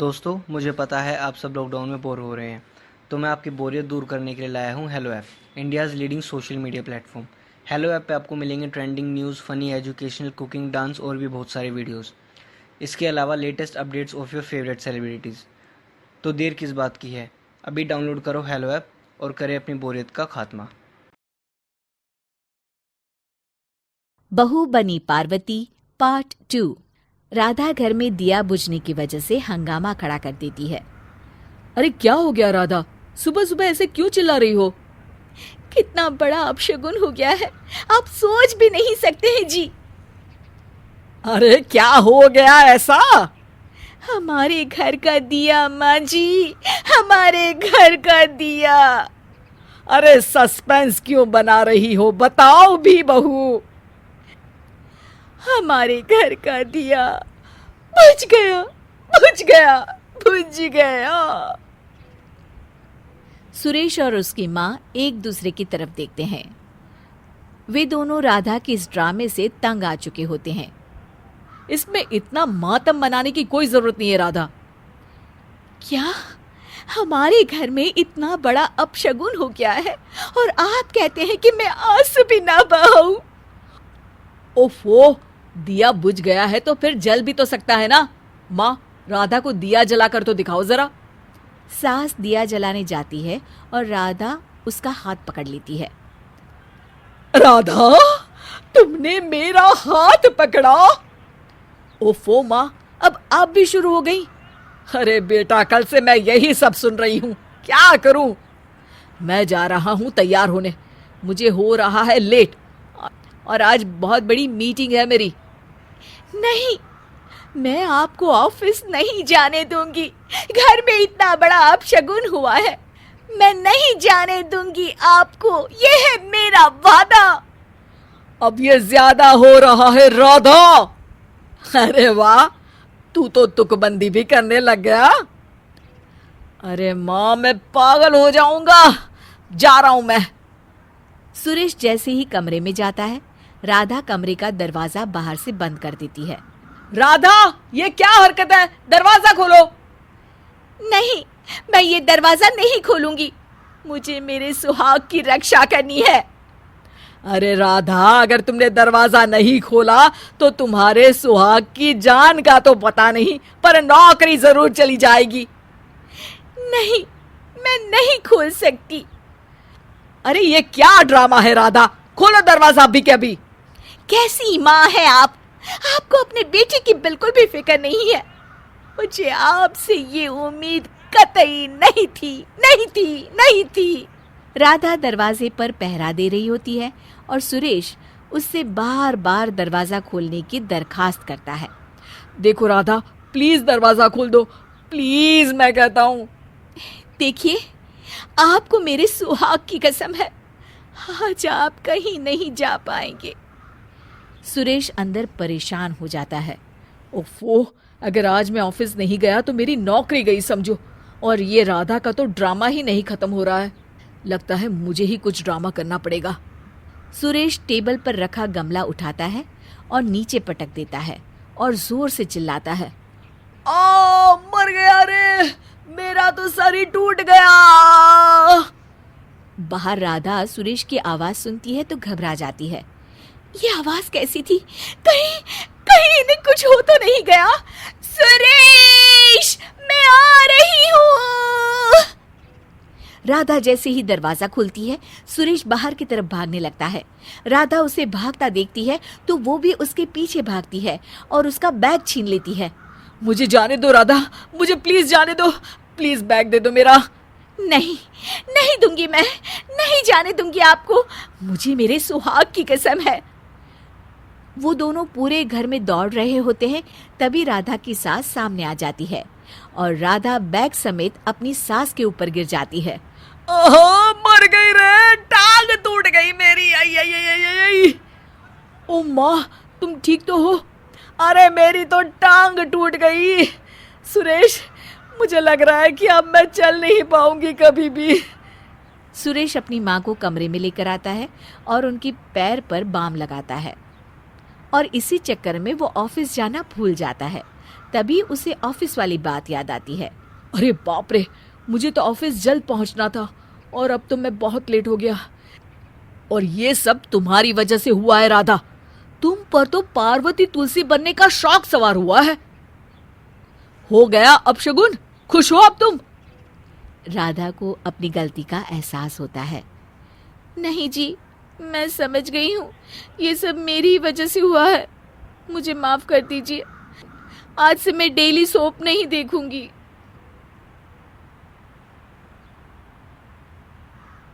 दोस्तों, मुझे पता है आप सब लॉकडाउन में बोर हो रहे हैं, तो मैं आपकी बोरियत दूर करने के लिए लाया हूँ hello app, India's leading social media platform. Hello app पे आपको मिलेंगे trending news, funny, educational, cooking, dance और भी बहुत सारे वीडियोस। इसके अलावा latest updates of your favourite celebrities. तो देर किस बात की है, अभी डाउनलोड करो हेलो ऐप और करें अपनी बोरियत का खात्मा। बहू बनी पार्वती पार्ट 2। राधा घर में दिया बुझने की वजह से हंगामा खड़ा कर देती है। अरे क्या हो गया राधा, सुबह सुबह ऐसे क्यों चिल्ला रही हो? कितना बड़ा अपशगुन हो गया है, आप सोच भी नहीं सकते हैं जी। अरे क्या हो गया ऐसा? हमारे घर का दिया माँ जी, हमारे घर का दिया। अरे सस्पेंस क्यों बना रही हो, बताओ भी बहू। हमारे घर का दिया बुझ गया, बुझ गया, बुझ गया। सुरेश और उसकी माँ एक दूसरे की तरफ देखते हैं। वे दोनों राधा के इस ड्रामे से तंग आ चुके होते हैं। इसमें इतना मातम मनाने की कोई जरूरत नहीं है राधा। क्या हमारे घर में इतना बड़ा अपशगुन हो गया है और आप कहते हैं कि मैं आंसू भी ना बहाऊं? ओफो, दिया बुझ गया है तो फिर जल भी तो सकता है ना। माँ, राधा को दिया जलाकर तो दिखाओ जरा। सास दिया जलाने जाती है और राधा उसका हाथ पकड़ लेती है। राधा, तुमने मेरा हाथ पकड़ा? ओफो माँ, अब आप भी शुरू हो गई। अरे बेटा, कल से मैं यही सब सुन रही हूँ, क्या करूं? मैं जा रहा हूँ तैयार होने, मुझे हो रहा है लेट और आज बहुत बड़ी मीटिंग है मेरी। नहीं, मैं आपको ऑफिस नहीं जाने दूंगी। घर में इतना बड़ा अपशगुन हुआ है, मैं नहीं जाने दूंगी आपको, ये है मेरा वादा। अब ये ज्यादा हो रहा है राधा। अरे वाह, तू तो तुकबंदी भी करने लग गया। अरे माँ, मैं पागल हो जाऊंगा, जा रहा हूं मैं। सुरेश जैसे ही कमरे में जाता है, राधा कमरे का दरवाजा बाहर से बंद कर देती है। राधा, ये क्या हरकत है, दरवाजा खोलो। नहीं, मैं ये दरवाजा नहीं खोलूंगी, मुझे मेरे सुहाग की रक्षा करनी है। अरे राधा, अगर तुमने दरवाजा नहीं खोला तो तुम्हारे सुहाग की जान का तो पता नहीं, पर नौकरी जरूर चली जाएगी। नहीं, मैं नहीं खोल सकती। अरे ये क्या ड्रामा है राधा, खोलो दरवाजा अभी के अभी। कैसी माँ है आप, आपको अपने बेटे की बिल्कुल भी फिक्र नहीं है। मुझे आपसे ये उम्मीद कतई नहीं थी, नहीं थी, नहीं थी। राधा दरवाजे पर पहरा दे रही होती है और सुरेश उससे बार बार दरवाजा खोलने की दरखास्त करता है। देखो राधा, प्लीज दरवाजा खोल दो, प्लीज, मैं कहता हूँ। देखिए, आपको मेरे सुहाग की कसम है, आज आप कहीं नहीं जा पाएंगे। सुरेश अंदर परेशान हो जाता है। ओफो, अगर आज मैं ऑफिस नहीं गया तो मेरी नौकरी गई समझो। और ये राधा का तो ड्रामा ही नहीं खत्म हो रहा है, लगता है मुझे ही कुछ ड्रामा करना पड़ेगा। सुरेश टेबल पर रखा गमला उठाता है और नीचे पटक देता है और जोर से चिल्लाता है, आ, मर गया रे, मेरा तो सर ही टूट गया। बाहर राधा सुरेश की आवाज सुनती है तो घबरा जाती है। ये आवाज कैसी थी? कहीं कहीं इन्हें कुछ हो तो नहीं गया? सुरेश, मैं आ रही हूँ। राधा जैसे ही दरवाजा खोलती है, सुरेश बाहर की तरफ भागने लगता है। राधा उसे भागता देखती है तो वो भी उसके पीछे भागती है और उसका बैग छीन लेती है। मुझे जाने दो राधा, मुझे प्लीज जाने दो, प्लीज बैग दे दो मेरा। नहीं, नहीं दूंगी, मैं नहीं जाने दूंगी आपको, मुझे मेरे सुहाग की कसम है। वो दोनों पूरे घर में दौड़ रहे होते हैं, तभी राधा की सास सामने आ जाती है और राधा बैग समेत अपनी सास के ऊपर गिर जाती है। ओह, मर गई रे, टांग टूट गई मेरी। आई आई आई आई आई। ओ माँ, तुम ठीक तो हो? अरे मेरी तो टांग टूट गई। सुरेश, मुझे लग रहा है कि अब मैं चल नहीं पाऊंगी कभी भी। सुरेश अपनी माँ को कमरे में लेकर आता है और उनकी पैर पर बाम लगाता है और इसी चक्कर में वो ऑफिस जाना भूल जाता है। तभी उसे ऑफिस वाली बात याद आती है। अरे बाप रे, मुझे तो ऑफिस जल्द पहुंचना था और अब तो मैं बहुत लेट हो गया। और ये सब तुम्हारी वजह से हुआ है राधा। तुम पर तो पार्वती तुलसी बनने का शौक सवार हुआ है। हो गया अपशगुन, खुश हो अब तुम? राधा को अपनी गलती का एहसास होता है। नहीं जी, मैं समझ गई हूँ, ये सब मेरी वजह से हुआ है। मुझे माफ कर दीजिए। आज से मैं डेली सोप नहीं देखूंगी।